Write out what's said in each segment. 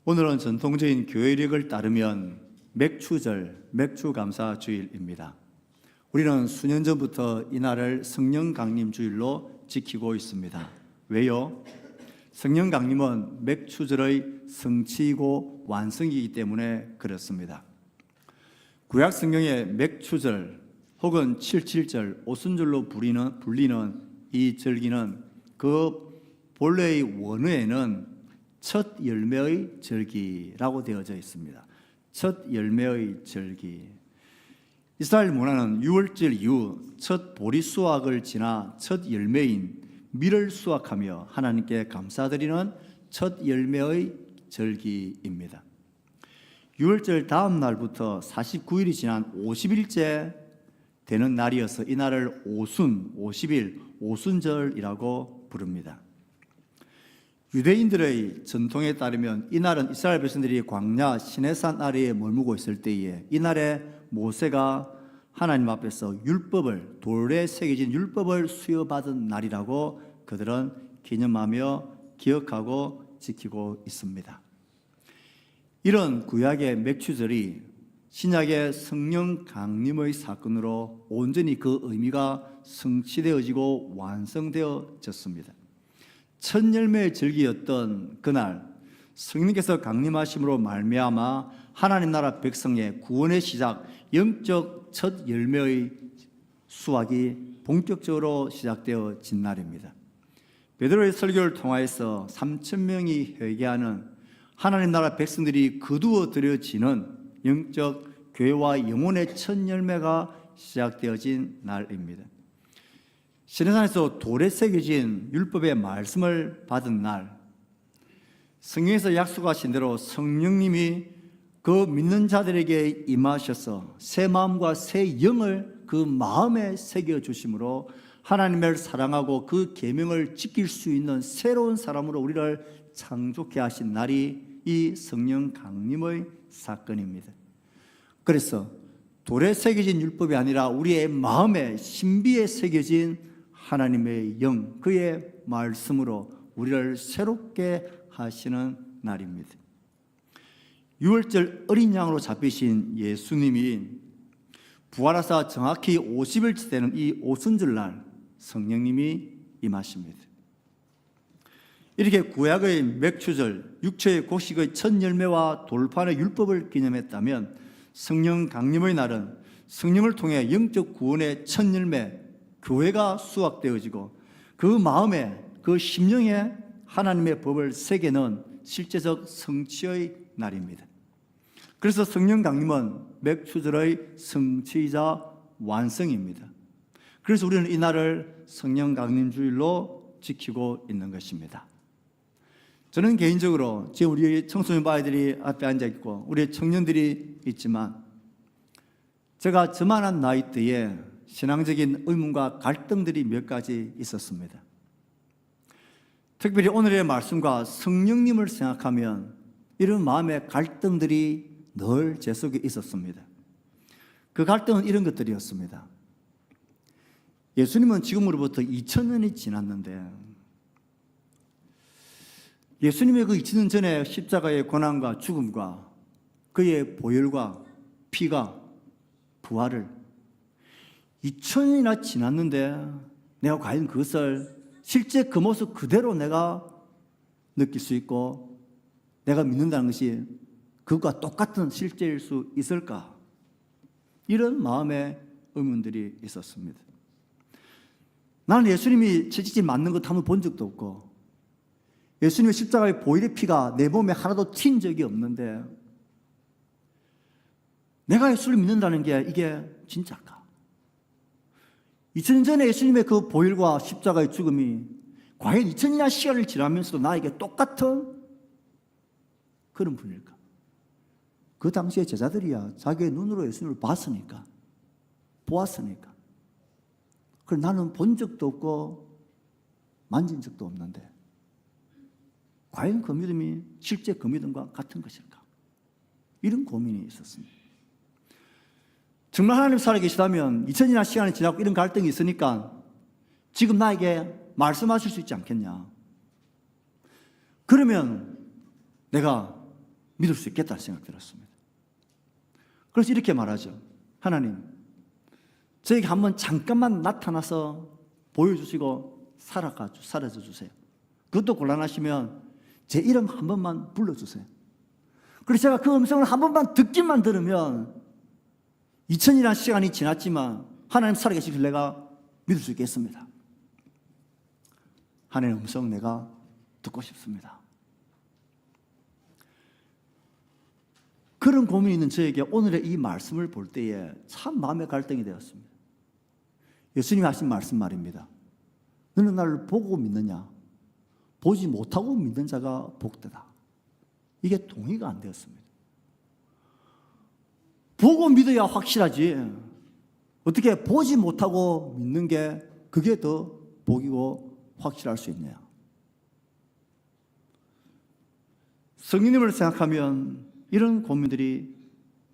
오늘은 전통적인 교회력을 따르면 맥추절, 맥추감사주일입니다. 우리는 수년 전부터 이날을 성령강림주일로 지키고 있습니다. 왜요? 성령강림은 맥추절의 성취이고 완성이기 때문에 그렇습니다. 구약 성경의 맥추절 혹은 칠칠절, 오순절로 불리는 이 절기는 그 본래의 원어에는 첫 열매의 절기라고 되어져 있습니다. 첫 열매의 절기. 이스라엘 문화는 유월절 이후 첫 보리 수확을 지나 첫 열매인 밀을 수확하며 하나님께 감사드리는 첫 열매의 절기입니다. 유월절 다음 날부터 49일이 지난 50일째 되는 날이어서 이 날을 오순, 50일, 오순절이라고 부릅니다. 유대인들의 전통에 따르면 이날은 이스라엘 백성들이 광야 시내산 아래에 머무고 있을 때에 이날에 모세가 하나님 앞에서 율법을, 돌에 새겨진 율법을 수여받은 날이라고 그들은 기념하며 기억하고 지키고 있습니다. 이런 구약의 맥추절이 신약의 성령 강림의 사건으로 온전히 그 의미가 성취되어지고 완성되어졌습니다. 첫 열매의 절기였던 그날 성령께서 강림하심으로 말미암아 하나님 나라 백성의 구원의 시작, 영적 첫 열매의 수확이 본격적으로 시작되어진 날입니다. 베드로의 설교를 통하여서 3,000명이 회개하는 하나님 나라 백성들이 거두어 들여지는 영적 교회와 영혼의 첫 열매가 시작되어진 날입니다. 시내산에서 돌에 새겨진 율법의 말씀을 받은 날, 성경에서 약속하신 대로 성령님이 그 믿는 자들에게 임하셔서 새 마음과 새 영을 그 마음에 새겨주심으로 하나님을 사랑하고 그 계명을 지킬 수 있는 새로운 사람으로 우리를 창조케 하신 날이 이 성령 강림의 사건입니다. 그래서 돌에 새겨진 율법이 아니라 우리의 마음에 신비에 새겨진 하나님의 영, 그의 말씀으로 우리를 새롭게 하시는 날입니다. 유월절 어린 양으로 잡히신 예수님이 부활하사 정확히 50일째 되는 이 오순절날 성령님이 임하십니다. 이렇게 구약의 맥추절, 육체의 곡식의 첫 열매와 돌판의 율법을 기념했다면 성령 강림의 날은 성령을 통해 영적 구원의 첫 열매, 교회가 수확되어지고 그 마음에, 그 심령에 하나님의 법을 새겨넣은 실제적 성취의 날입니다. 그래서 성령 강림은 맥추절의 성취이자 완성입니다. 그래서 우리는 이 날을 성령 강림 주일로 지키고 있는 것입니다. 저는 개인적으로 지금 우리 청소년 아이들이 앞에 앉아 있고 우리 청년들이 있지만 제가 저만한 나이 때에 신앙적인 의문과 갈등들이 몇 가지 있었습니다. 특별히 오늘의 말씀과 성령님을 생각하면 이런 마음의 갈등들이 늘 제 속에 있었습니다. 그 갈등은 이런 것들이었습니다. 예수님은 지금으로부터 2000년이 지났는데 예수님의 그 2000년 전에 십자가의 고난과 죽음과 그의 보혈과 피가 부활을 2000년이나 지났는데 내가 과연 그것을 실제 그 모습 그대로 내가 느낄 수 있고 내가 믿는다는 것이 그것과 똑같은 실제일 수 있을까? 이런 마음의 의문들이 있었습니다. 나는 예수님이 채찍질 맞는 것 한번 본 적도 없고 예수님의 십자가의 보혈의 피가 내 몸에 하나도 튄 적이 없는데 내가 예수를 믿는다는 게 이게 진짜일까? 2000년 전에 예수님의 그 보혈과 십자가의 죽음이 과연 2000년이나 시간을 지나면서도 나에게 똑같은 그런 분일까? 그 당시에 제자들이야 자기의 눈으로 예수님을 봤으니까, 보았으니까. 그럼 나는 본 적도 없고 만진 적도 없는데 과연 그 믿음이 실제 그 믿음과 같은 것일까? 이런 고민이 있었습니다. 정말 하나님 살아계시다면 2000년이나 시간이 지나고 이런 갈등이 있으니까 지금 나에게 말씀하실 수 있지 않겠냐? 그러면 내가 믿을 수 있겠다는 생각이 들었습니다. 그래서 이렇게 말하죠. 하나님, 저에게 한번 잠깐만 나타나서 보여주시고 사라져 주세요. 그것도 곤란하시면 제 이름 한 번만 불러주세요. 그래서 제가 그 음성을 한 번만 듣기만 들으면 2000이라는 시간이 지났지만 하나님 살아계신 내가 믿을 수 있겠습니다. 하나님의 음성 내가 듣고 싶습니다. 그런 고민이 있는 저에게 오늘의 이 말씀을 볼 때에 참 마음의 갈등이 되었습니다. 예수님이 하신 말씀 말입니다. 너는 나를 보고 믿느냐? 보지 못하고 믿는 자가 복되다. 이게 동의가 안 되었습니다. 보고 믿어야 확실하지. 어떻게 보지 못하고 믿는 게 그게 더 복이고 확실할 수 있냐? 성령님을 생각하면 이런 고민들이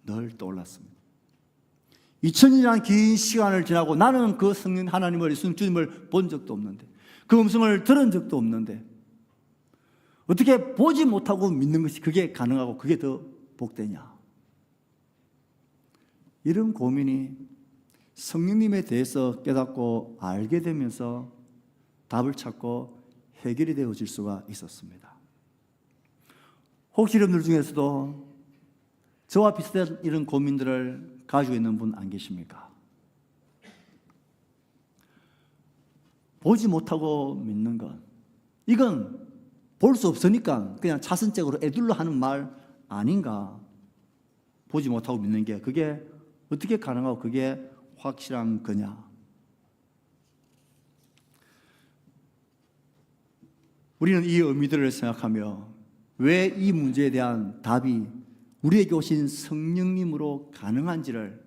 늘 떠올랐습니다. 2000년이라는 긴 시간을 지나고 나는 그 성령 하나님을, 예수 주님을 본 적도 없는데, 그 음성을 들은 적도 없는데 어떻게 보지 못하고 믿는 것이 그게 가능하고 그게 더 복되냐? 이런 고민이 성령님에 대해서 깨닫고 알게 되면서 답을 찾고 해결이 되어질 수가 있었습니다. 혹시 여러분들 중에서도 저와 비슷한 이런 고민들을 가지고 있는 분 안 계십니까? 보지 못하고 믿는 것, 이건 볼 수 없으니까 그냥 자선적으로 애둘러 하는 말 아닌가? 보지 못하고 믿는 게 그게 어떻게 가능하고 그게 확실한 거냐? 우리는 이 의미들을 생각하며 왜 이 문제에 대한 답이 우리에게 오신 성령님으로 가능한지를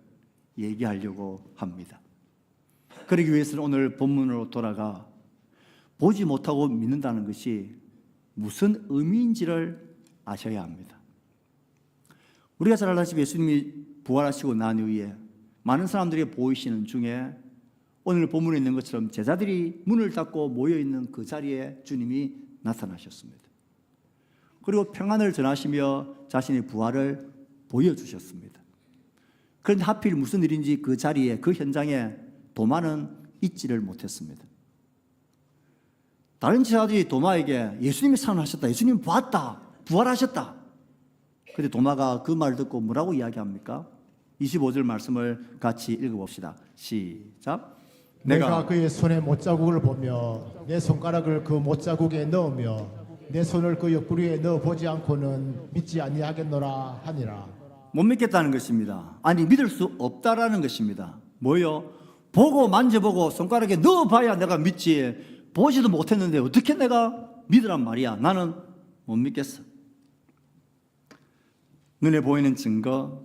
얘기하려고 합니다. 그러기 위해서는 오늘 본문으로 돌아가 보지 못하고 믿는다는 것이 무슨 의미인지를 아셔야 합니다. 우리가 잘 알다시피 예수님이 부활하시고 난 이후에 많은 사람들이 보이시는 중에 오늘 본문에 있는 것처럼 제자들이 문을 닫고 모여있는 그 자리에 주님이 나타나셨습니다. 그리고 평안을 전하시며 자신의 부활을 보여주셨습니다. 그런데 하필 무슨 일인지 그 자리에, 그 현장에 도마는 있지를 못했습니다. 다른 제자들이 도마에게 예수님이 살아나셨다, 예수님 봤다, 부활하셨다. 그런데 도마가 그 말 듣고 뭐라고 이야기합니까? 25절 말씀을 같이 읽어봅시다. 시작. 내가 그의 손에 못자국을 보며 내 손가락을 그 못자국에 넣으며 내 손을 그 옆구리에 넣어보지 않고는 믿지 아니하겠노라 하니라. 못 믿겠다는 것입니다. 아니, 믿을 수 없다라는 것입니다. 뭐요? 보고 만져보고 손가락에 넣어봐야 내가 믿지, 보지도 못했는데 어떻게 내가 믿으란 말이야. 나는 못 믿겠어. 눈에 보이는 증거,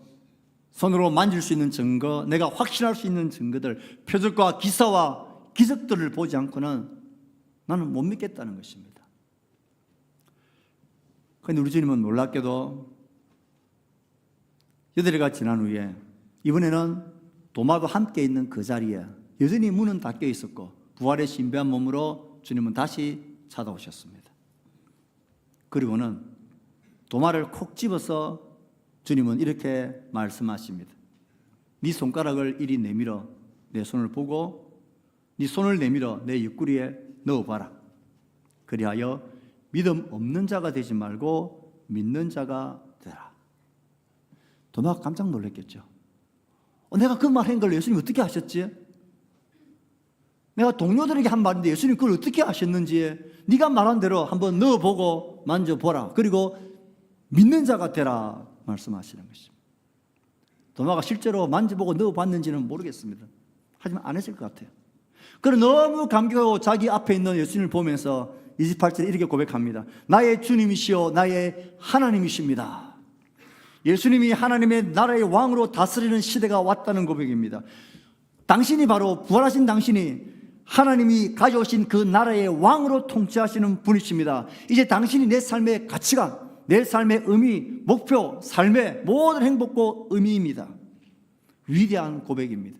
손으로 만질 수 있는 증거, 내가 확신할 수 있는 증거들, 표적과 기사와 기적들을 보지 않고는 나는 못 믿겠다는 것입니다. 그런데 우리 주님은 놀랍게도 8일가 지난 후에 이번에는 도마도 함께 있는 그 자리에 여전히 문은 닫혀 있었고 부활의 신비한 몸으로 주님은 다시 찾아오셨습니다. 그리고는 도마를 콕 집어서 주님은 이렇게 말씀하십니다. 네 손가락을 이리 내밀어 내 손을 보고 네 손을 내밀어 내 옆구리에 넣어봐라. 그리하여 믿음 없는 자가 되지 말고 믿는 자가 되라. 도마가 깜짝 놀랐겠죠. 내가 그 말 한 걸 예수님 어떻게 하셨지? 내가 동료들에게 한 말인데 예수님 그걸 어떻게 하셨는지 네가 말한 대로 한번 넣어보고 만져보라. 그리고 믿는 자가 되라 말씀하시는 것입니다. 도마가 실제로 만져보고 넣어봤는지는 모르겠습니다. 하지만 안 했을 것 같아요. 그러나 너무 감격하고 자기 앞에 있는 예수님을 보면서 28절에 이렇게 고백합니다. 나의 주님이시여 나의 하나님이십니다. 예수님이 하나님의 나라의 왕으로 다스리는 시대가 왔다는 고백입니다. 당신이 바로 부활하신 당신이 하나님이 가져오신 그 나라의 왕으로 통치하시는 분이십니다. 이제 당신이 내 삶의 가치관, 내 삶의 의미, 목표, 삶의 모든 행복과 의미입니다. 위대한 고백입니다.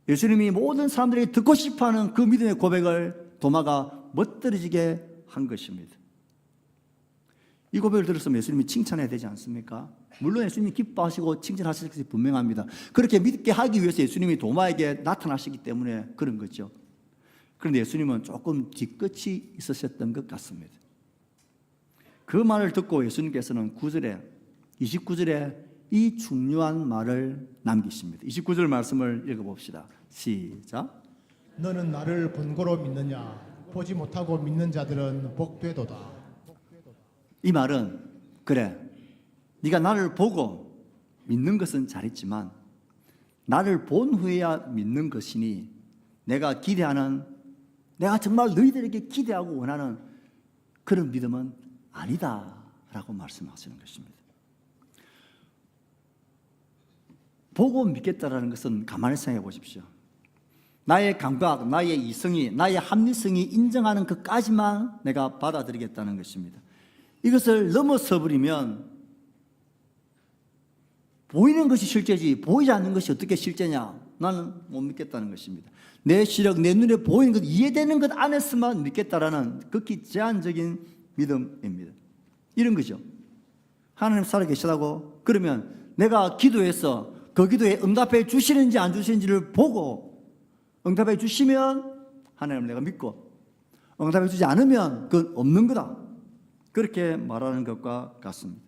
예수님이 모든 사람들이 듣고 싶어하는 그 믿음의 고백을 도마가 멋들어지게 한 것입니다. 이 고백을 들었으면 예수님이 칭찬해야 되지 않습니까? 물론 예수님이 기뻐하시고 칭찬하실 것이 분명합니다. 그렇게 믿게 하기 위해서 예수님이 도마에게 나타나시기 때문에 그런 거죠. 그런데 예수님은 조금 뒤끝이 있으셨던 것 같습니다. 그 말을 듣고 예수님께서는 29절에 이 중요한 말을 남기십니다. 29절 말씀을 읽어봅시다. 시작. 너는 나를 본고로 믿느냐? 보지 못하고 믿는 자들은 복되도다. 이 말은 그래, 네가 나를 보고 믿는 것은 잘했지만 나를 본 후에야 믿는 것이니 내가 정말 너희들에게 기대하고 원하는 그런 믿음은 아니다라고 말씀하시는 것입니다. 보고 믿겠다라는 것은 가만히 생각해 보십시오. 나의 감각, 나의 이성이, 나의 합리성이 인정하는 것까지만 내가 받아들이겠다는 것입니다. 이것을 넘어서 버리면 보이는 것이 실제지 보이지 않는 것이 어떻게 실제냐? 나는 못 믿겠다는 것입니다. 내 시력, 내 눈에 보이는 것, 이해되는 것 안에서만 믿겠다라는 극히 제한적인 믿음입니다. 이런 거죠. 하나님 살아계시다고 그러면 내가 기도해서 그 기도에 응답해 주시는지 안 주시는지를 보고 응답해 주시면 하나님을 내가 믿고 응답해 주지 않으면 그건 없는 거다. 그렇게 말하는 것과 같습니다.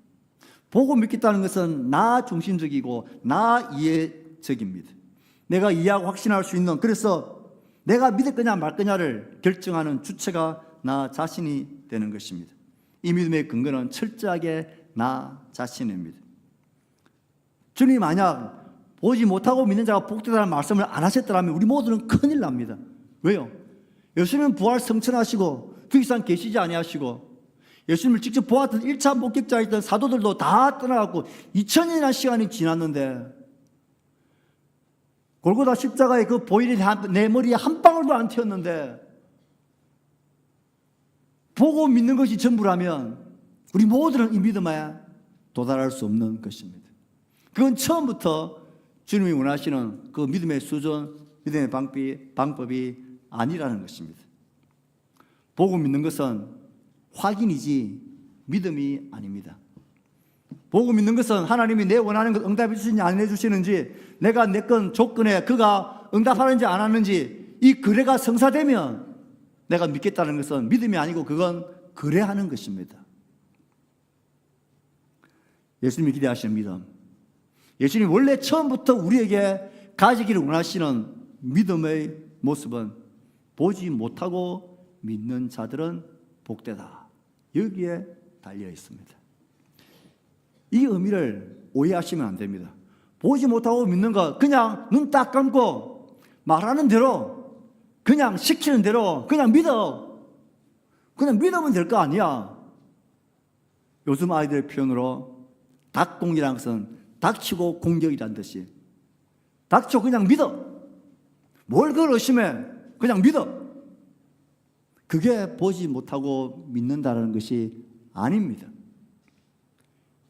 보고 믿겠다는 것은 나 중심적이고 나 이해적입니다. 내가 이해하고 확신할 수 있는, 그래서 내가 믿을 거냐 말 거냐를 결정하는 주체가 나 자신이 되는 것입니다. 이 믿음의 근거는 철저하게 나 자신입니다. 주님이 만약 보지 못하고 믿는 자가 복되다는 말씀을 안 하셨더라면 우리 모두는 큰일 납니다. 왜요? 예수님은 부활 성천하시고 그 이상 계시지 아니하시고 예수님을 직접 보았던 1차 목격자였던 사도들도 다 떠나갔고 2000년이나 시간이 지났는데 골고다 십자가에 그 보일이 내 머리에 한 방울도 안 튀었는데 보고 믿는 것이 전부라면 우리 모두는 이 믿음에 도달할 수 없는 것입니다. 그건 처음부터 주님이 원하시는 그 믿음의 수준, 믿음의 방법이 아니라는 것입니다. 보고 믿는 것은 확인이지 믿음이 아닙니다. 보고 믿는 것은 하나님이 내 원하는 것 응답해 주시는지 안 해주시는지, 내가 내 건 조건에 그가 응답하는지 안 하는지 이 거래가 성사되면 내가 믿겠다는 것은 믿음이 아니고 그건 거래하는 것입니다. 예수님이 기대하시는 믿음, 예수님이 원래 처음부터 우리에게 가지기를 원하시는 믿음의 모습은 보지 못하고 믿는 자들은 복되다. 여기에 달려 있습니다. 이 의미를 오해하시면 안 됩니다. 보지 못하고 믿는 것, 그냥 눈 딱 감고 말하는 대로, 그냥 시키는 대로 그냥 믿어. 그냥 믿으면 될 거 아니야. 요즘 아이들의 표현으로 닭공이라는 것은 닥치고 공격이라는 뜻이, 닥쳐 그냥 믿어. 뭘 그걸 의심해? 그냥 믿어. 그게 보지 못하고 믿는다는 것이 아닙니다.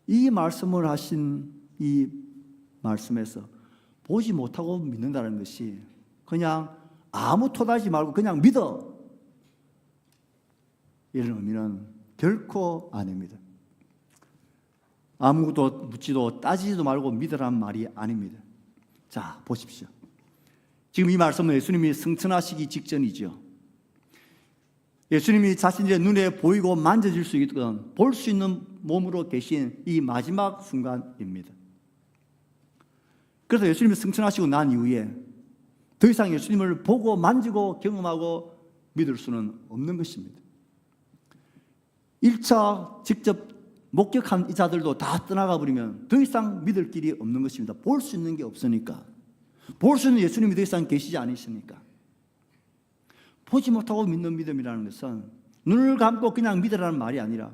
이 말씀을 하신 이 말씀에서 보지 못하고 믿는다는 것이 그냥 아무 토달지 말고 그냥 믿어, 이런 의미는 결코 아닙니다. 아무것도 묻지도 따지지도 말고 믿으라는 말이 아닙니다. 자, 보십시오. 지금 이 말씀은 예수님이 승천하시기 직전이죠. 예수님이 자신의 눈에 보이고 만져질 수 있던, 볼 수 있는 몸으로 계신 이 마지막 순간입니다. 그래서 예수님이 승천하시고 난 이후에 더 이상 예수님을 보고 만지고 경험하고 믿을 수는 없는 것입니다. 1차 직접 목격한 이 자들도 다 떠나가 버리면 더 이상 믿을 길이 없는 것입니다. 볼 수 있는 게 없으니까. 볼 수 있는 예수님이 더 이상 계시지 않으시니까. 보지 못하고 믿는 믿음이라는 것은 눈을 감고 그냥 믿으라는 말이 아니라,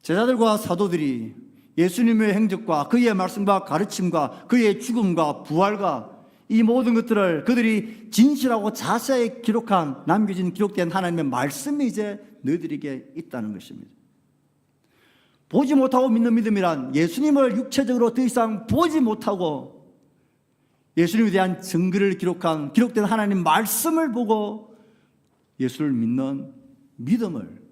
제자들과 사도들이 예수님의 행적과 그의 말씀과 가르침과 그의 죽음과 부활과 이 모든 것들을 그들이 진실하고 자세히 기록한, 기록된 하나님의 말씀이 이제 너희들에게 있다는 것입니다. 보지 못하고 믿는 믿음이란 예수님을 육체적으로 더 이상 보지 못하고 예수님에 대한 증거를 기록된 하나님 말씀을 보고 예수를 믿는 믿음을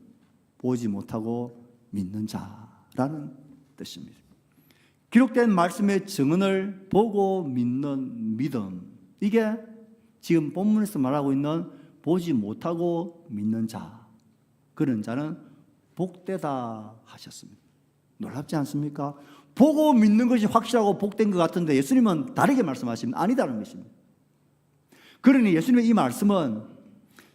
보지 못하고 믿는 자라는 뜻입니다. 기록된 말씀의 증언을 보고 믿는 믿음, 이게 지금 본문에서 말하고 있는 보지 못하고 믿는 자, 그런 자는 복되다 하셨습니다. 놀랍지 않습니까? 보고 믿는 것이 확실하고 복된 것 같은데 예수님은 다르게 말씀하시면 아니다는 것입니다. 그러니 예수님의 이 말씀은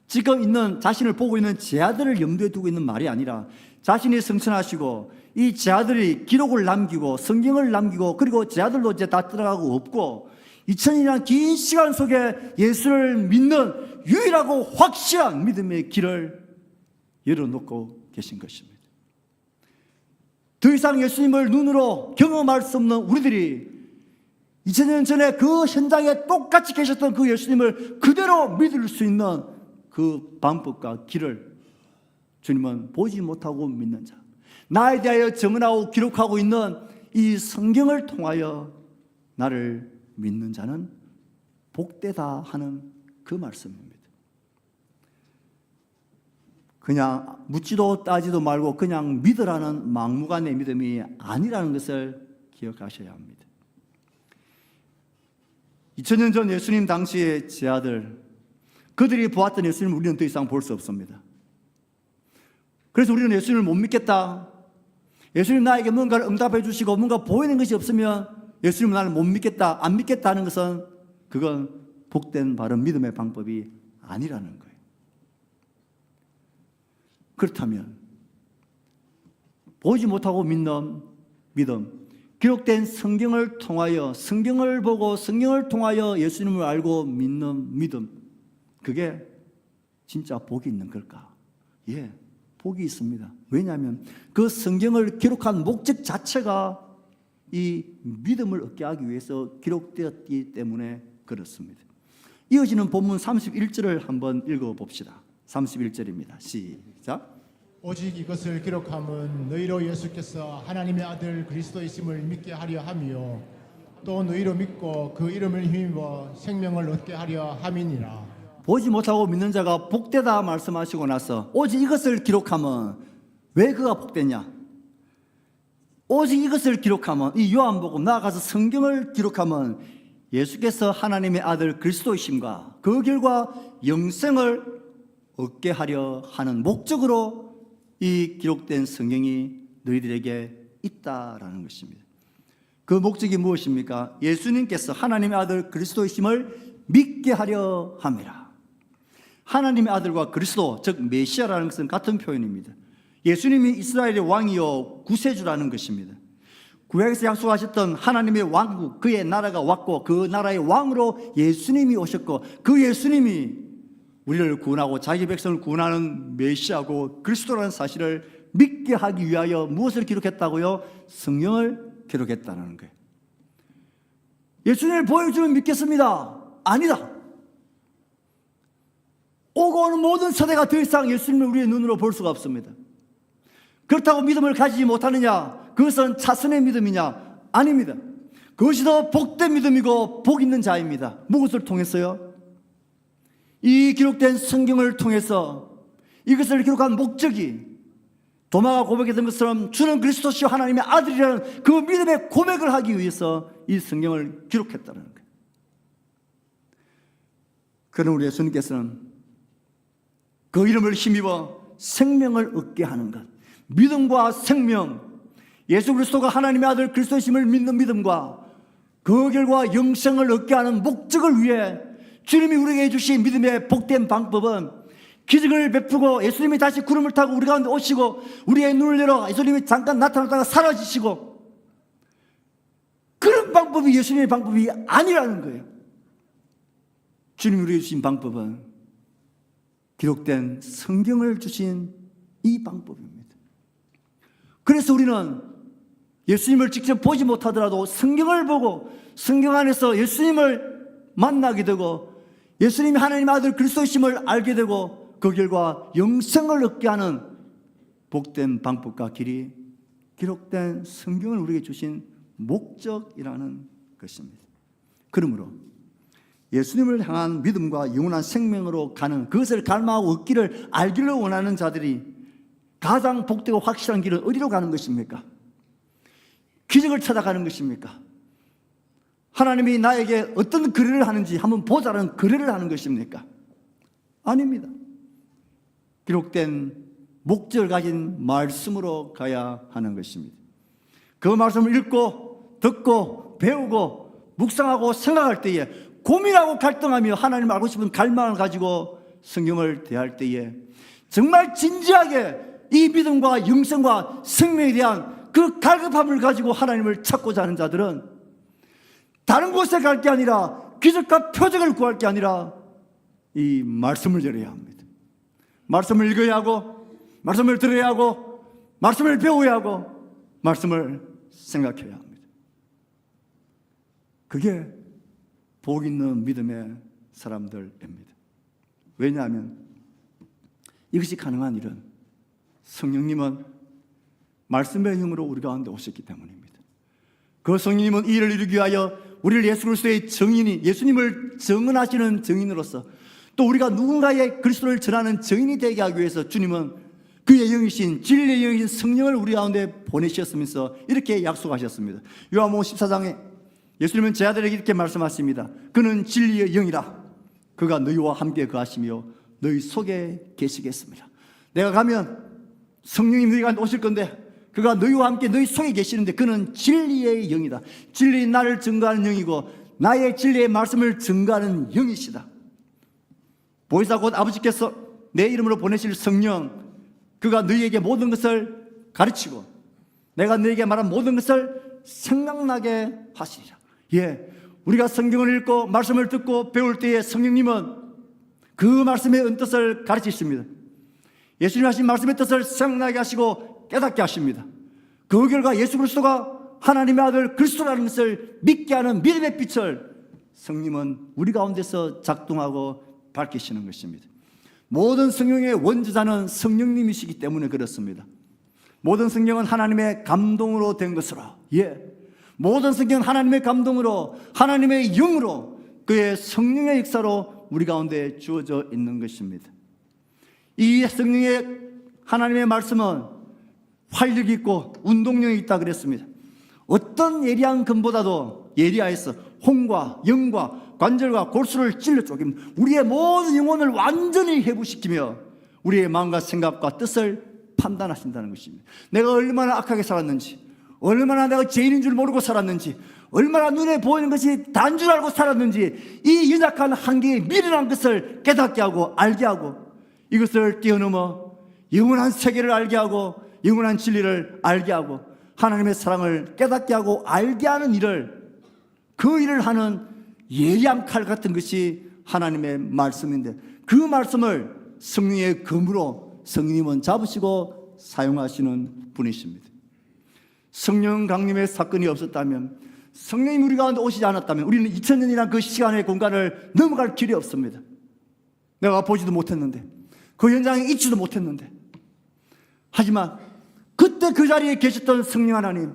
지금 있는 자신을 보고 있는 제자들을 염두에 두고 있는 말이 아니라 자신이 승천하시고 이 제자들이 기록을 남기고 성경을 남기고 그리고 제자들도 이제 다 들어가고 없고 2000년이라는 긴 시간 속에 예수를 믿는 유일하고 확실한 믿음의 길을 열어놓고 계신 것입니다. 더 이상 예수님을 눈으로 경험할 수 없는 우리들이 2000년 전에 그 현장에 똑같이 계셨던 그 예수님을 그대로 믿을 수 있는 그 방법과 길을 주님은 보지 못하고 믿는 자, 나에 대하여 증언하고 기록하고 있는 이 성경을 통하여 나를 믿는 자는 복되다 하는 그 말씀입니다. 그냥 묻지도 따지도 말고 그냥 믿으라는 막무가내 믿음이 아니라는 것을 기억하셔야 합니다. 2000년 전 예수님 당시의 제자들, 그들이 보았던 예수님을 우리는 더 이상 볼 수 없습니다. 그래서 우리는 예수님을 못 믿겠다, 예수님 나에게 뭔가를 응답해 주시고 뭔가 보이는 것이 없으면 예수님은 나를 못 믿겠다, 안 믿겠다 하는 것은 그건 복된 바른 믿음의 방법이 아니라는 거예요. 그렇다면 보지 못하고 믿는 믿음, 기록된 성경을 통하여 성경을 보고 성경을 통하여 예수님을 알고 믿는 믿음, 그게 진짜 복이 있는 걸까? 예, 복이 있습니다. 왜냐하면 그 성경을 기록한 목적 자체가 이 믿음을 얻게 하기 위해서 기록되었기 때문에 그렇습니다. 이어지는 본문 31절을 한번 읽어봅시다. 31절입니다. 시작. 오직 이것을 기록함은 너희로 예수께서 하나님의 아들 그리스도이심을 믿게 하려 함이요 또 너희로 믿고 그 이름을 힘입어 생명을 얻게 하려 함이니라. 보지 못하고 믿는 자가 복되다 말씀하시고 나서 오직 이것을 기록하면 왜 그가 복되냐? 오직 이것을 기록하면, 이 요한복음 나아가서 성경을 기록하면 예수께서 하나님의 아들 그리스도이심과 그 결과 영생을 얻게 하려 하는 목적으로 이 기록된 성경이 너희들에게 있다라는 것입니다. 그 목적이 무엇입니까? 예수님께서 하나님의 아들 그리스도이심을 믿게 하려 함이라. 하나님의 아들과 그리스도, 즉 메시아라는 것은 같은 표현입니다. 예수님이 이스라엘의 왕이요 구세주라는 것입니다. 구약에서 약속하셨던 하나님의 왕국, 그의 나라가 왔고 그 나라의 왕으로 예수님이 오셨고 그 예수님이 우리를 구원하고 자기 백성을 구원하는 메시아고 그리스도라는 사실을 믿게 하기 위하여 무엇을 기록했다고요? 성경을 기록했다는 거예요. 예수님을 보여주면 믿겠습니다. 아니다. 오고 오는 모든 세대가 더 이상 예수님을 우리의 눈으로 볼 수가 없습니다. 그렇다고 믿음을 가지지 못하느냐? 그것은 차선의 믿음이냐? 아닙니다. 그것이 더 복된 믿음이고 복 있는 자입니다. 무엇을 통해서요? 이 기록된 성경을 통해서 이것을 기록한 목적이 도마가 고백했던 것처럼 주는 그리스도시요 하나님의 아들이라는 그 믿음의 고백을 하기 위해서 이 성경을 기록했다는 거예요. 그런 우리 예수님께서는 그 이름을 힘입어 생명을 얻게 하는 것, 믿음과 생명, 예수 그리스도가 하나님의 아들 그리스도심을 믿는 믿음과 그 결과 영생을 얻게 하는 목적을 위해 주님이 우리에게 주신 믿음의 복된 방법은 기적을 베푸고 예수님이 다시 구름을 타고 우리 가운데 오시고 우리의 눈을 열어 예수님이 잠깐 나타났다가 사라지시고, 그런 방법이 예수님의 방법이 아니라는 거예요. 주님이 우리에게 주신 방법은 기록된 성경을 주신 이 방법입니다. 그래서 우리는 예수님을 직접 보지 못하더라도 성경을 보고 성경 안에서 예수님을 만나게 되고 예수님이 하나님의 아들 그리스도이심을 알게 되고 그 결과 영생을 얻게 하는 복된 방법과 길이 기록된 성경을 우리에게 주신 목적이라는 것입니다. 그러므로 예수님을 향한 믿음과 영원한 생명으로 가는 그것을 갈망하고 얻기를 알기를 원하는 자들이 가장 복되고 확실한 길은 어디로 가는 것입니까? 기적을 찾아가는 것입니까? 하나님이 나에게 어떤 거래를 하는지 한번 보자는 거래를 하는 것입니까? 아닙니다. 기록된 목적을 가진 말씀으로 가야 하는 것입니다. 그 말씀을 읽고 듣고 배우고 묵상하고 생각할 때에, 고민하고 갈등하며 하나님 알고 싶은 갈망을 가지고 성경을 대할 때에 정말 진지하게 이 믿음과 영생과 생명에 대한 그 갈급함을 가지고 하나님을 찾고자 하는 자들은 다른 곳에 갈 게 아니라, 기적과 표적을 구할 게 아니라 이 말씀을 열어야 합니다. 말씀을 읽어야 하고, 말씀을 들어야 하고, 말씀을 배워야 하고, 말씀을 생각해야 합니다. 그게 복 있는 믿음의 사람들입니다. 왜냐하면 이것이 가능한 일은 성령님은 말씀의 힘으로 우리 가운데 오셨기 때문입니다. 그 성령님은 이 일을 이루기 위하여 우리를 예수 그리스도의 증인이, 예수님을 증언하시는 증인으로서, 또 우리가 누군가의 그리스도를 전하는 증인이 되게 하기 위해서 주님은 그의 영이신, 진리의 영이신 성령을 우리 가운데 보내셨으면서 이렇게 약속하셨습니다. 요한복음 14장에 예수님은 제 아들에게 이렇게 말씀하십니다. 그는 진리의 영이라. 그가 너희와 함께 거하시며 너희 속에 계시겠습니다. 내가 가면 성령이 너희 가운데 오실 건데, 그가 너희와 함께 너희 속에 계시는데 그는 진리의 영이다. 진리인 나를 증거하는 영이고 나의 진리의 말씀을 증거하는 영이시다. 보혜사 곧 아버지께서 내 이름으로 보내실 성령, 그가 너희에게 모든 것을 가르치고 내가 너희에게 말한 모든 것을 생각나게 하시리라. 예, 우리가 성경을 읽고 말씀을 듣고 배울 때에 성령님은 그 말씀의 은뜻을 가르치십니다. 예수님 하신 말씀의 뜻을 생각나게 하시고 깨닫게 하십니다. 그 결과 예수 그리스도가 하나님의 아들 그리스도라는 것을 믿게 하는 믿음의 빛을 성령님은 우리 가운데서 작동하고 밝히시는 것입니다. 모든 성령의 원저자는 성령님이시기 때문에 그렇습니다. 모든 성경은 하나님의 감동으로 된 것으로, 모든 성경은 하나님의 감동으로, 하나님의 영으로, 그의 성령의 역사로 우리 가운데 주어져 있는 것입니다. 이 성령의 하나님의 말씀은 활력이 있고 운동력이 있다 그랬습니다. 어떤 예리한 금보다도 예리하여서 혼과 영과 관절과 골수를 찔러 쪼깁니다. 우리의 모든 영혼을 완전히 회복시키며 우리의 마음과 생각과 뜻을 판단하신다는 것입니다. 내가 얼마나 악하게 살았는지, 얼마나 내가 죄인인 줄 모르고 살았는지, 얼마나 눈에 보이는 것이 단 줄 알고 살았는지, 이 연약한 한계에 미련한 것을 깨닫게 하고 알게 하고, 이것을 뛰어넘어 영원한 세계를 알게 하고 영원한 진리를 알게 하고 하나님의 사랑을 깨닫게 하고 알게 하는 일을, 그 일을 하는 예리한 칼 같은 것이 하나님의 말씀인데, 그 말씀을 성령의 검으로 성령님은 잡으시고 사용하시는 분이십니다. 성령 강림의 사건이 없었다면, 성령이 우리 가운데 오시지 않았다면 우리는 2000년이라는 그 시간의 공간을 넘어갈 길이 없습니다. 내가 보지도 못했는데, 그 현장에 있지도 못했는데, 하지만 그때 그 자리에 계셨던 성령 하나님,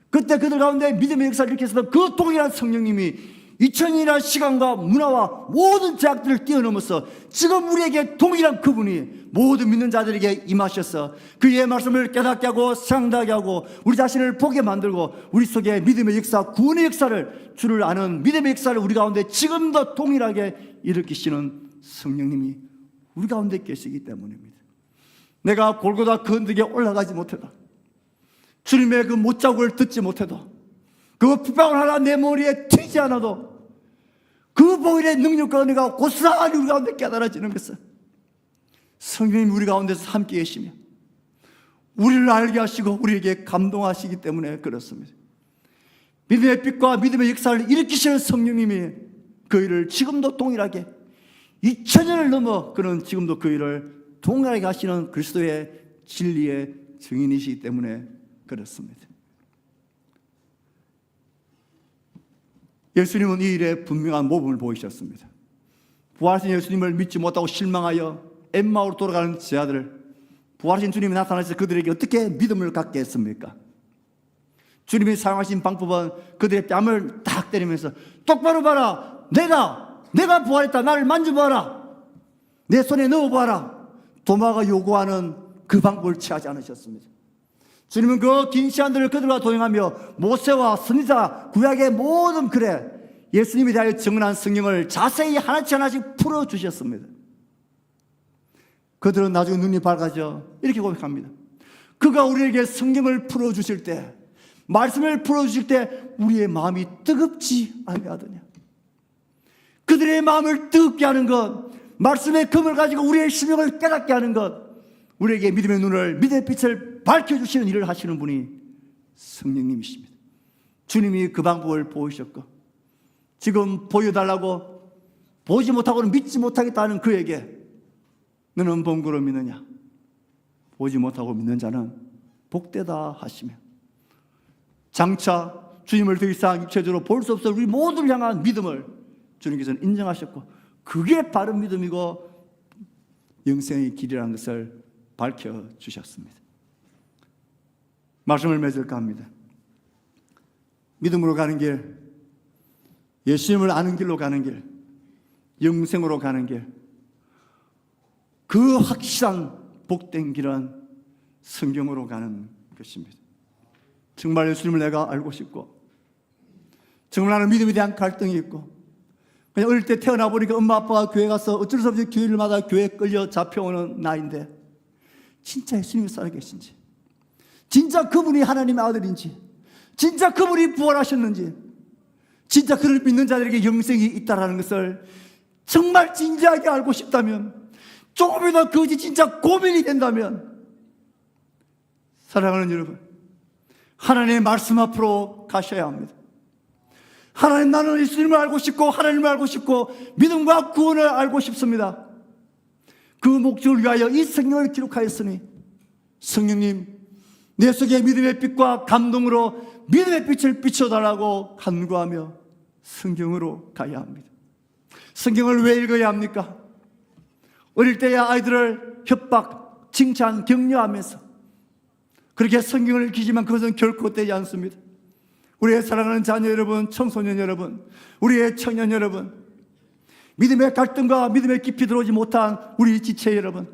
그때 그들 가운데 믿음의 역사를 일으켰던 그 동일한 성령님이 2000년이라는 시간과 문화와 모든 제약들을 뛰어넘어서 지금 우리에게 동일한 그분이 모든 믿는 자들에게 임하셔서 그의 말씀을 깨닫게 하고 생각하게 하고 우리 자신을 보게 만들고 우리 속에 믿음의 역사, 구원의 역사를, 주를 아는 믿음의 역사를 우리 가운데 지금도 동일하게 일으키시는 성령님이 우리 가운데 계시기 때문입니다. 내가 골고다 그 언덕에 올라가지 못해도, 주님의 그 못자국을 듣지 못해도, 그 핍박을 하나 내 머리에 튀지 않아도 그 보일의 능력과 은혜가 고스란히 우리 가운데 깨달아지는 것은 성령님이 우리 가운데서 함께 계시며 우리를 알게 하시고 우리에게 감동하시기 때문에 그렇습니다. 믿음의 빛과 믿음의 역사를 일으키시는 성령님이 그 일을 지금도 동일하게 2000년을 넘어 그는 지금도 그 일을 동일하게 하시는 그리스도의 진리의 증인이시기 때문에 그렇습니다. 예수님은 이 일에 분명한 모범을 보이셨습니다. 부활하신 예수님을 믿지 못하고 실망하여 엠마오로 돌아가는 제 아들, 부활하신 주님이 나타나셔서 그들에게 어떻게 믿음을 갖게 했습니까? 주님이 사용하신 방법은 그들의 뺨을 딱 때리면서 똑바로 봐라, 내가 부활했다, 나를 만져봐라, 내 손에 넣어봐라. 도마가 요구하는 그 방법을 취하지 않으셨습니다. 주님은 그 긴 시간들을 그들과 동행하며 모세와 선지자 구약의 모든 글에 예수님에 대하여 증언한 성경을 자세히 하나씩 하나씩 풀어주셨습니다. 그들은 나중에 눈이 밝아져 이렇게 고백합니다. 그가 우리에게 성경을 풀어주실 때, 말씀을 풀어주실 때 우리의 마음이 뜨겁지 아니하더냐. 그들의 마음을 뜨겁게 하는 것, 말씀의 금을 가지고 우리의 심령을 깨닫게 하는 것, 우리에게 믿음의 눈을, 믿음의 빛을 밝혀주시는 일을 하시는 분이 성령님이십니다. 주님이 그 방법을 보이셨고, 지금 보여달라고 보지 못하고는 믿지 못하겠다는 그에게 너는 본거로 믿느냐? 보지 못하고 믿는 자는 복되다 하시며, 장차 주님을 더 이상 육체적으로 볼 수 없어 우리 모두를 향한 믿음을 주님께서는 인정하셨고, 그게 바른 믿음이고 영생의 길이라는 것을 밝혀주셨습니다. 말씀을 맺을까 합니다. 믿음으로 가는 길, 예수님을 아는 길로 가는 길, 영생으로 가는 길, 그 확실한 복된 길은 성경으로 가는 것입니다. 정말 예수님을 내가 알고 싶고, 정말 나는 믿음에 대한 갈등이 있고, 그냥 어릴 때 태어나 보니까 엄마 아빠가 교회 가서 어쩔 수 없이 교일마다 교회에 끌려 잡혀오는 나인데, 진짜 예수님이 살아계신지, 진짜 그분이 하나님의 아들인지, 진짜 그분이 부활하셨는지, 진짜 그를 믿는 자들에게 영생이 있다는 것을 정말 진지하게 알고 싶다면, 조금이라도 그것이 진짜 고민이 된다면, 사랑하는 여러분, 하나님의 말씀 앞으로 가셔야 합니다. 하나님, 나는 예수님을 알고 싶고 하나님을 알고 싶고 믿음과 구원을 알고 싶습니다. 그 목적을 위하여 이 성경을 기록하였으니 성령님, 내 속에 믿음의 빛과 감동으로 믿음의 빛을 비춰달라고 간구하며 성경으로 가야 합니다. 성경을 왜 읽어야 합니까? 어릴 때야 아이들을 협박, 칭찬, 격려하면서 그렇게 성경을 읽히지만 그것은 결코 되지 않습니다. 우리의 사랑하는 자녀 여러분, 청소년 여러분, 우리의 청년 여러분, 믿음의 갈등과 믿음의 깊이 들어오지 못한 우리 지체 여러분,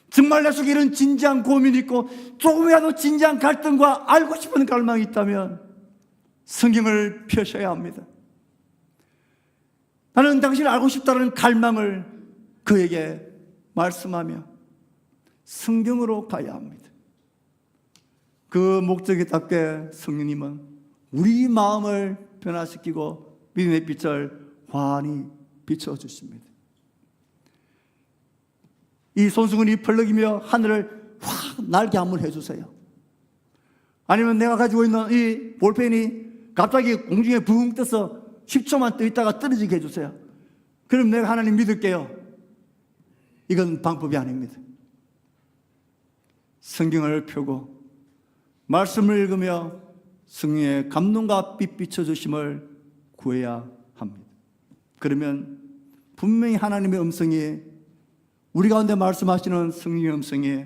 정말 내 속에 이런 진지한 고민이 있고 조금이라도 진지한 갈등과 알고 싶은 갈망이 있다면 성경을 펴셔야 합니다. 나는 당신을 알고 싶다는 갈망을 그에게 말씀하며 성경으로 가야 합니다. 그 목적에 답게 성령님은 우리 마음을 변화시키고 믿음의 빛을 환히 비춰주십니다. 이 손수건이 펄럭이며 하늘을 확 날게 한번 해주세요. 아니면 내가 가지고 있는 이 볼펜이 갑자기 공중에 붕 떠서 10초만 떠 있다가 떨어지게 해주세요. 그럼 내가 하나님 믿을게요. 이건 방법이 아닙니다. 성경을 펴고 말씀을 읽으며 성령의 감동과 빛 비춰주심을 구해야 합니다. 그러면 분명히 하나님의 음성이, 우리 가운데 말씀하시는 성령의 음성이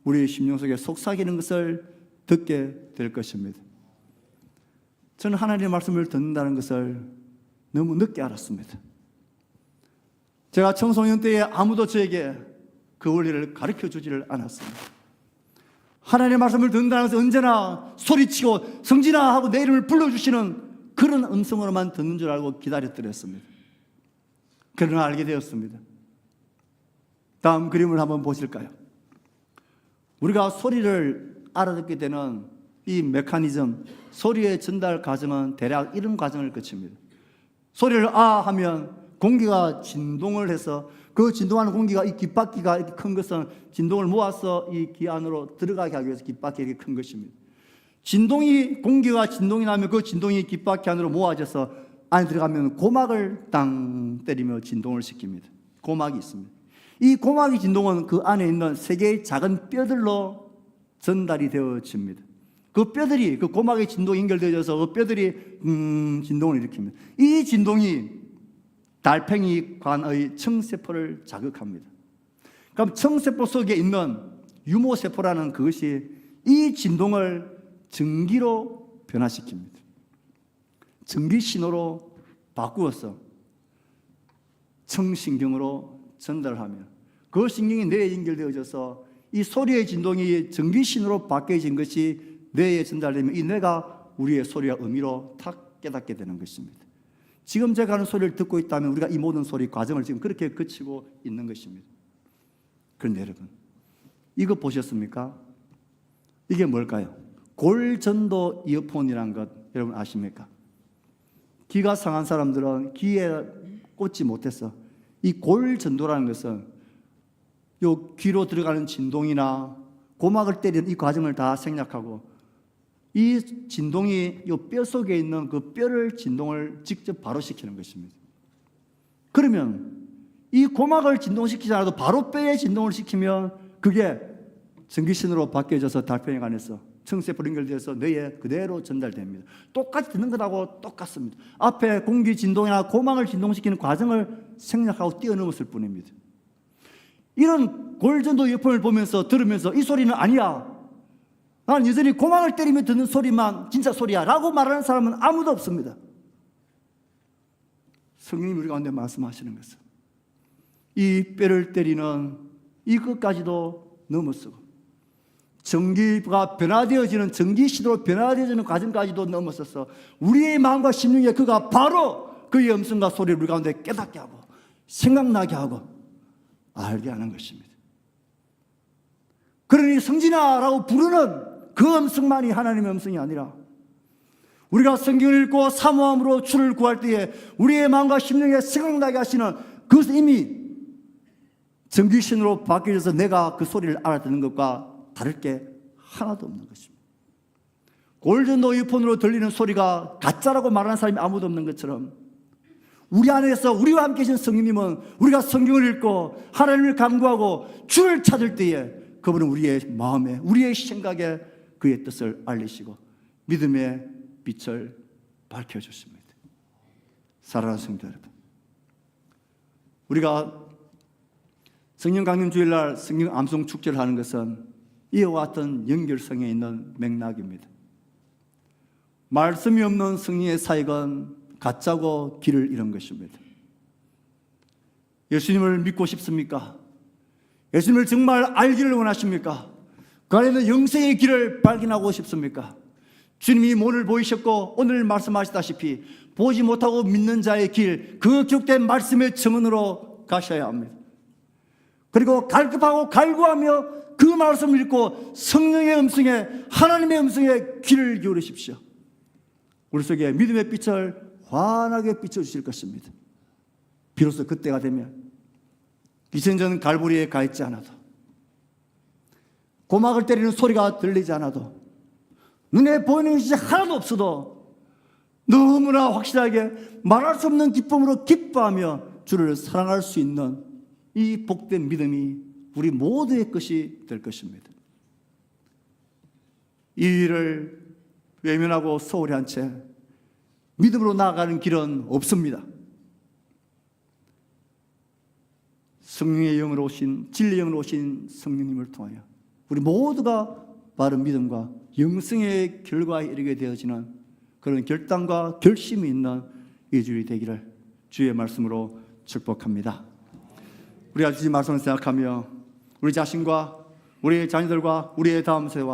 우리의 심령 속에 속삭이는 것을 듣게 될 것입니다. 저는 하나님의 말씀을 듣는다는 것을 너무 늦게 알았습니다. 제가 청소년 때에 아무도 저에게 그 원리를 가르쳐 주지를 않았습니다. 하나님의 말씀을 듣는다는 것은 언제나 소리치고 성진아 하고 내 이름을 불러주시는 그런 음성으로만 듣는 줄 알고 기다렸더랬습니다. 그러나 알게 되었습니다. 다음 그림을 한번 보실까요? 우리가 소리를 알아듣게 되는 이 메커니즘, 소리의 전달 과정은 대략 이런 과정을 거칩니다. 소리를 아 하면 공기가 진동을 해서 그 진동하는 공기가 이 귓바퀴가 이렇게 큰 것은 진동을 모아서 이 귀 안으로 들어가게 하기 위해서 귓바퀴가 이렇게 큰 것입니다. 공기가 진동이 나면 그 진동이 귓바퀴 안으로 모아져서 안에 들어가면 고막을 땅 때리며 진동을 시킵니다. 고막이 있습니다. 이 고막의 진동은 그 안에 있는 세 개의 작은 뼈들로 전달이 되어집니다. 그 뼈들이, 그 고막의 진동이 연결되어져서 그 뼈들이 진동을 일으킵니다. 이 진동이 달팽이 관의 청세포를 자극합니다. 그럼 청세포 속에 있는 유모세포라는 그것이 이 진동을 전기로 변화시킵니다. 전기 신호로 바꾸어서 청신경으로 전달하면 그 신경이 뇌에 연결되어져서 이 소리의 진동이 전기신호로 바뀌어진 것이 뇌에 전달되면 이 뇌가 우리의 소리와 의미로 탁 깨닫게 되는 것입니다. 지금 제가 하는 소리를 듣고 있다면 우리가 이 모든 소리 과정을 지금 그렇게 거치고 있는 것입니다. 그런데 여러분, 이거 보셨습니까? 이게 뭘까요? 골전도 이어폰이라는 것 여러분 아십니까? 귀가 상한 사람들은 귀에 꽂지 못해서 이 골전도라는 것은 요 귀로 들어가는 진동이나 고막을 때리는 이 과정을 다 생략하고 이 진동이 요 뼈 속에 있는 그 뼈를 진동을 직접 바로 시키는 것입니다. 그러면 이 고막을 진동시키지 않아도 바로 뼈에 진동을 시키면 그게 전기신호로 바뀌어져서 달팽이관에서 청세포로 연결돼서 뇌에 그대로 전달됩니다. 똑같이 듣는 것하고 똑같습니다. 앞에 공기 진동이나 고막을 진동시키는 과정을 생략하고 뛰어넘었을 뿐입니다. 이런 골전도 이어폰을 보면서 들으면서 이 소리는 아니야, 나는 여전히 고막을 때리며 듣는 소리만 진짜 소리야 라고 말하는 사람은 아무도 없습니다. 성령님 우리 가운데 말씀하시는 것은 이 뼈를 때리는 이것까지도 넘어서고 전기가 변화되어지는, 전기신호로 변화되어지는 과정까지도 넘어서서 우리의 마음과 심령에 그가 바로 그의 음성과 소리를 우리 가운데 깨닫게 하고 생각나게 하고 알게 하는 것입니다. 그러니 성진아라고 부르는 그 음성만이 하나님의 음성이 아니라 우리가 성경을 읽고 사모함으로 주를 구할 때에 우리의 마음과 심령에 생각나게 하시는 그것은 이미 전기신호로 바뀌어져서 내가 그 소리를 알아듣는 것과 다를 게 하나도 없는 것입니다. 골전도 이어폰으로 들리는 소리가 가짜라고 말하는 사람이 아무도 없는 것처럼 우리 안에서 우리와 함께 계신 성령님은 우리가 성경을 읽고 하나님을 간구하고 주를 찾을 때에 그분은 우리의 마음에, 우리의 생각에 그의 뜻을 알리시고 믿음의 빛을 밝혀주십니다. 사랑하는 성도 여러분, 우리가 성령 강림 주일날 성령 암송 축제를 하는 것은 이와 같은 연결성에 있는 맥락입니다. 말씀이 없는 성령의 사역은 가짜고 길을 잃은 것입니다. 예수님을 믿고 싶습니까? 예수님을 정말 알기를 원하십니까? 그 안에는 영생의 길을 발견하고 싶습니까? 주님이 오늘 보이셨고 오늘 말씀하시다시피 보지 못하고 믿는 자의 길, 그 기록된 말씀의 증언으로 가셔야 합니다. 그리고 갈급하고 갈구하며 그 말씀을 읽고 성령의 음성에, 하나님의 음성에 귀를 기울이십시오. 우리 속에 믿음의 빛을 환하게 비춰주실 것입니다. 비로소 그때가 되면 기생전 갈보리에 가 있지 않아도, 고막을 때리는 소리가 들리지 않아도, 눈에 보이는 것이 하나도 없어도 너무나 확실하게 말할 수 없는 기쁨으로 기뻐하며 주를 사랑할 수 있는 이 복된 믿음이 우리 모두의 것이 될 것입니다. 이 일을 외면하고 소홀히 한 채 믿음으로 나아가는 길은 없습니다. 성령의 영으로 오신, 진리의 영으로 오신 성령님을 통하여 우리 모두가 바른 믿음과 영성의 결과에 이르게 되어지는 그런 결단과 결심이 있는 이 주일이 되기를 주의 말씀으로 축복합니다. 우리가 주의 말씀을 생각하며 우리 자신과 우리의 자녀들과 우리의 다음 세와